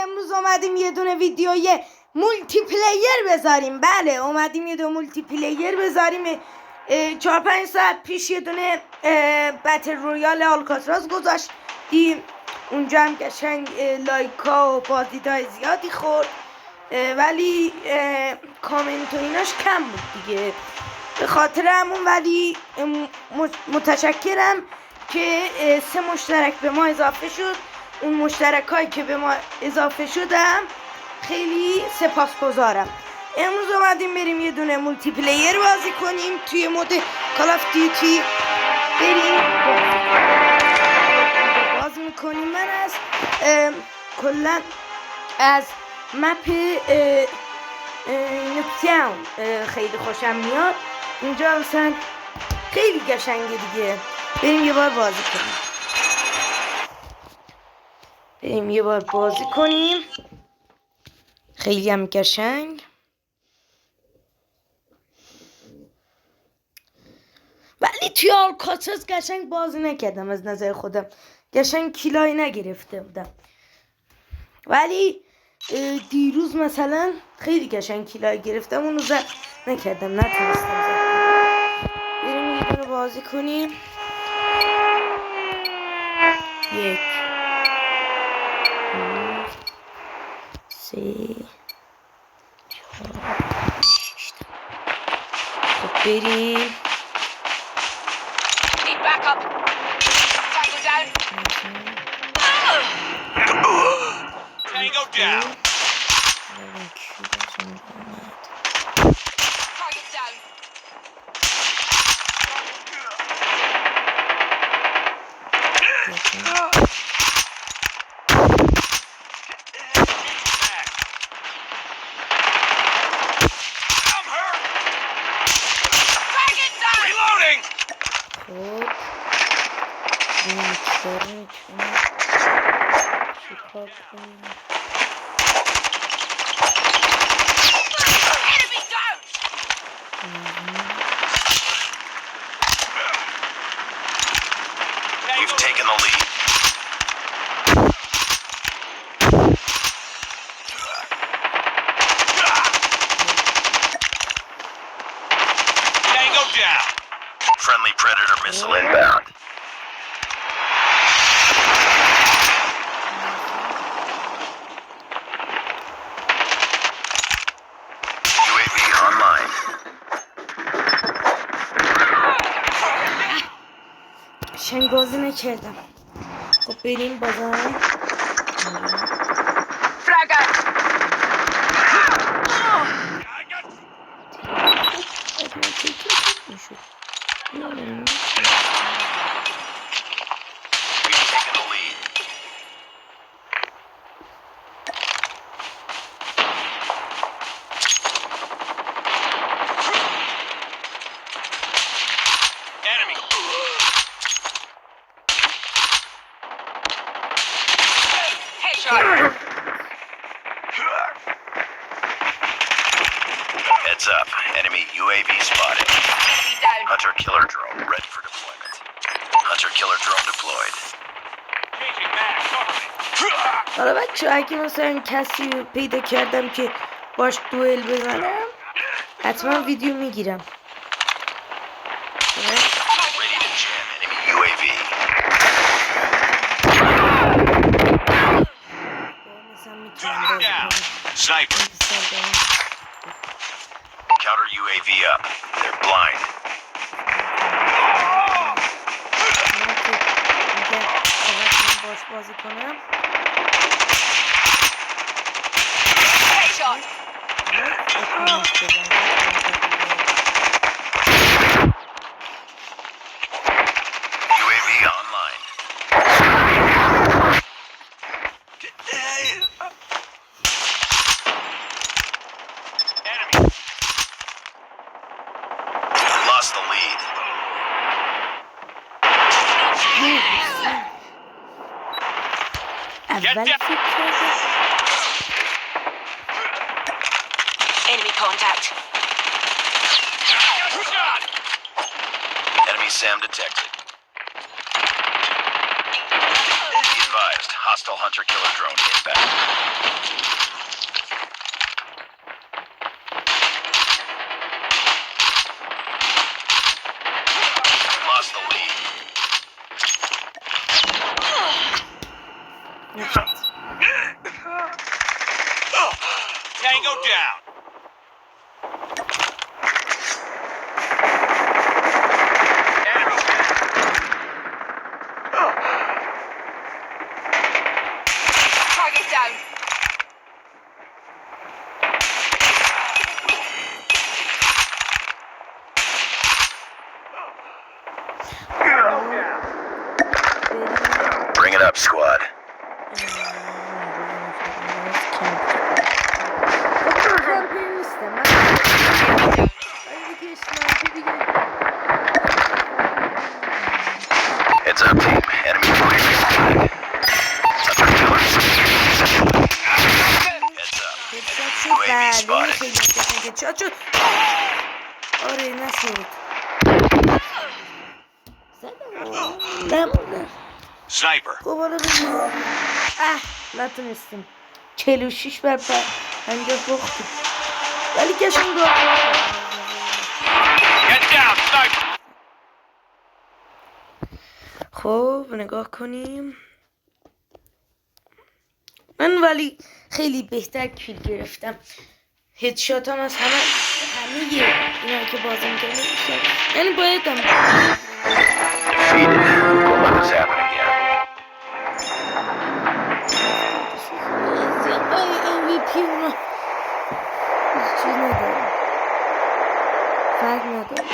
امروز اومدیم یه دونه ویدیوی مولتی پلیر بذاریم. بله اومدیم یه دونه مولتی پلیر بذاریم. 4-5 ساعت پیش یه دونه بتل رویال آلکاتراز گذاشتیم، اونجا هم قشنگ لایکا و بازدیدهای زیادی خورد، ولی کامنت و ایناش کم بود دیگه، به خاطر همون. ولی متشکرم که 3 مشترک به ما اضافه شد. اون مشترک هایی که به ما اضافه شدم خیلی سپاسگزارم. امروز اومدیم بریم یه دونه مولتی پلیر بازی کنیم توی مود کال آف دیوتی. بریم بازی میکنیم. من از کلا از مپ نوکتاون خیلی خوشم میاد. اینجا مثلا خیلی قشنگه دیگه. بریم یه بار بازی کنیم. خیلی هم قشنگ. ولی توی آلکاتراز قشنگ بازی نکردم از نظر خودم. قشنگ کیلایی نگرفته بودم. ولی دیروز مثلا خیلی قشنگ کیلایی گرفتم. اونو زد نکردم، نتونستم زد. بریم یه دونه بازی کنیم. 1 2 3 4 5 خب بریم. Tango down. Target down. I'm hurt. Target down. Reloading. Enemy down. You've taken the lead. Tango down. Friendly Predator missile inbound. UAV online. قشنگ بازی نکردم. خب بریم بازم. Fragger. We've taken the lead. Enemy. Headshot. Heads up. Enemy UAV spotted. Enemy down. Hunter killer drone ready for deployment. Hunter killer drone deployed. Changing back. Cover me. حالا بچه اگه مثلا کسی رو پیدا کردم که باش دوئل بزنم حتما ویدیو میگیرم. Ready to jam enemy UAV. مثلا میتونم بازی کنم. Sniper. Counter UAV up. They're blind. باش بازی کنم. Headshot. UAV online. Enemy. Lost the lead. اول فکر کردم Enemy contact. Shot. Enemy SAM detected. Be advised, Hostile hunter-killer drone inbound. Lost the lead. Tango down. Target down. Bring it up, squad. Kampanya istemem. Hadi geçme. Heads up, team. Enemy fire is spotted. Hunter-killer. Heads up. UAV spotted. Geçiyor. Orayı nasıl yürüdü? Ben Sniper. kovalarım. Latin istim. Çelişiş ver ben. Bence boktu. Belki yaşım doğru. Get down, sniper. خب نگاه کنیم. من ولی خیلی بهتر کیل گرفتم. هدشات هم از همه اینا که بازی میکنه میشه. یعنی باید هم Defeated. Don't let this happen again. ای MVP اونا هیچ چیز نداره. فرق نداره.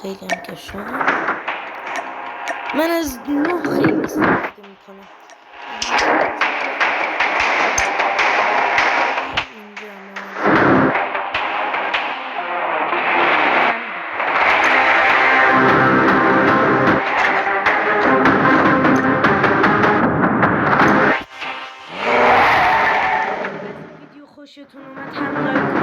خیلی هم کشم من از نو خیلی استفاده میکنم ویدیو خوشتون اومد هم لایک